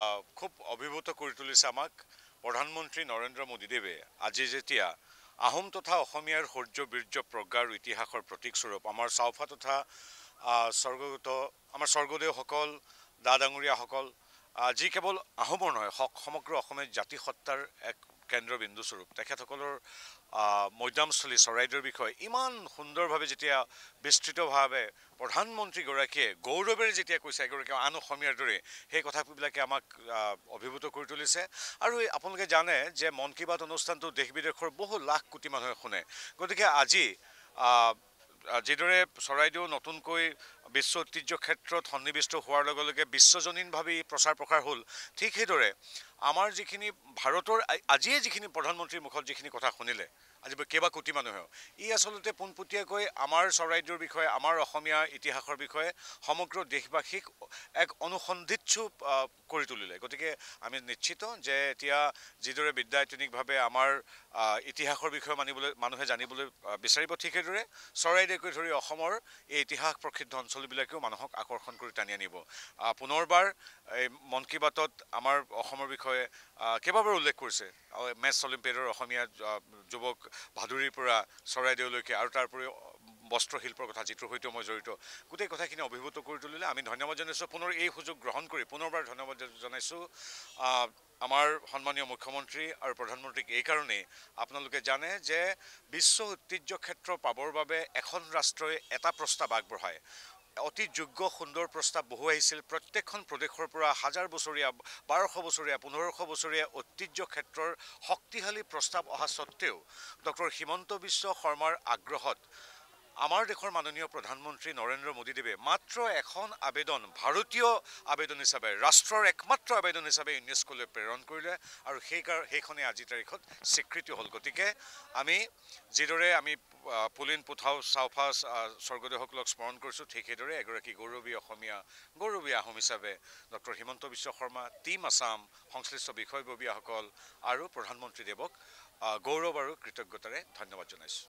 খুব অভিভূত কৰি তুলিছে আমাক প্ৰধানমন্ত্ৰী নৰেন্দ্ৰ মোদীদেৱে আজি যেতিয়া আহোম তথা অসমীয়াৰ শৌৰ্য বীৰ্য প্ৰজ্ঞা আৰু ইতিহাসৰ প্ৰতীকস্বৰূপ আমাৰ চাওফা তথা স্বৰ্গগত আমাৰ স্বৰ্গদেউসকল দা ডাঙৰীয়াসকল যি কেৱল আহোমৰ নহয় সমগ্ৰ অসমীয়া জাতিসত্তাৰ এক কেন্দ্ৰবিন্দু স্বৰূপ তেখেতসকলৰ মৈদামস্থলী চৰাইদেউৰ বিষয়ে ইমান সুন্দৰভাৱে যেতিয়া বিস্তৃতভাৱে প্ৰধানমন্ত্ৰীগৰাকীয়ে গৌৰৱেৰে যেতিয়া কৈছে এগৰাকী আন অসমীয়াৰ দৰে সেই কথাবিলাকে আমাক অভিভূত কৰি তুলিছে আৰু আপোনালোকে জানে যে মন কী বাত অনুষ্ঠানটো দেশ বিদেশৰ বহু লাখ কোটি মানুহে শুনে গতিকে আজি যিদৰে চৰাইদেউ নতুনকৈ বিশ্ব ঐতিহ্য ক্ষেত্ৰত সন্নিৱিষ্ট হোৱাৰ লগে লগে বিশ্বজনীনভাৱে প্ৰচাৰ প্ৰসাৰ হ'ল ঠিক সেইদৰে আমাৰ যিখিনি ভাৰতৰ আজিয়ে যিখিনি প্ৰধানমন্ত্ৰীৰ মুখত যিখিনি কথা শুনিলে আজি কেইবা কোটি মানুহেও ই আচলতে পোনপটীয়াকৈ আমাৰ চৰাইদেউৰ বিষয়ে আমাৰ অসমীয়া ইতিহাসৰ বিষয়ে সমগ্ৰ দেশবাসীক এক অনুসন্ধিৎসু কৰি তুলিলে গতিকে আমি নিশ্চিত যে এতিয়া যিদৰে বিদ্যায়তনিকভাৱে আমাৰ ইতিহাসৰ বিষয়ে মানুহে জানিবলৈ বিচাৰিব ঠিক সেইদৰে চৰাইদেউকে ধৰি অসমৰ এই ইতিহাস প্ৰসিদ্ধ অঞ্চলবিলাকেও মানুহক আকৰ্ষণ কৰি টানি আনিব পুনৰবাৰ এই মন কী বাতত আমাৰ অসমৰ বিষয়ে কেইবাবাৰ উল্লেখ কৰিছে মেটছ অলিম্পিয়াডৰ অসমীয়া যুৱক ভাদুৰীৰ পৰা চৰাইদেউলৈকে আৰু তাৰ উপৰিও বস্ত্ৰশিল্পৰ কথা যিটোৰ সৈতে মই জড়িত গোটেই কথাখিনি অভিভূত কৰি তুলিলে আমি ধন্যবাদ জনাইছোঁ পুনৰ এই সুযোগ গ্ৰহণ কৰি পুনৰবাৰ ধন্যবাদ জনাইছোঁ আমাৰ সন্মানীয় মুখ্যমন্ত্ৰী আৰু প্ৰধানমন্ত্ৰীক এইকাৰণেই আপোনালোকে জানে যে বিশ্ব ঐতিহ্য ক্ষেত্ৰ পাবৰ বাবে এখন ৰাষ্ট্ৰই এটা প্ৰস্তাৱ আগবঢ়ায় অতি যোগ্য সুন্দৰ প্ৰস্তাৱ বহুৱাইছিল প্ৰত্যেকখন প্ৰদেশৰ পৰা হাজাৰ বছৰীয়া 1200 বছৰীয়া 1500 বছৰীয়া ঐতিহ্য ক্ষেত্ৰৰ শক্তিশালী প্ৰস্তাৱ অহা স্বত্তেও ডক্টৰ হিমন্ত বিশ্ব শৰ্মাৰ আগ্ৰহত আমাৰ দেশৰ মাননীয় প্ৰধানমন্ত্ৰী নৰেন্দ্ৰ মোদীদেৱে মাত্ৰ এখন আবেদন ভাৰতীয় আবেদন হিচাপে ৰাষ্ট্ৰৰ একমাত্ৰ আবেদন হিচাপে ইউনেস্কোলৈ প্ৰেৰণ কৰিলে আৰু সেইখনে আজিৰ তাৰিখত স্বীকৃতি হ'ল গতিকে আমি যিদৰে আমি পুলিন পুথাও চাওফা স্বৰ্গদেউসকলক স্মৰণ কৰিছোঁ ঠিক সেইদৰে এগৰাকী গৌৰৱী অসমীয়া গৌৰৱী আহোম হিচাপে ডক্টৰ হিমন্ত বিশ্ব শৰ্মা টীম আছাম সংশ্লিষ্ট বিষয়ববীয়াসকল আৰু প্ৰধানমন্ত্ৰীদেৱক গৌৰৱ আৰু কৃতজ্ঞতাৰে ধন্যবাদ জনাইছোঁ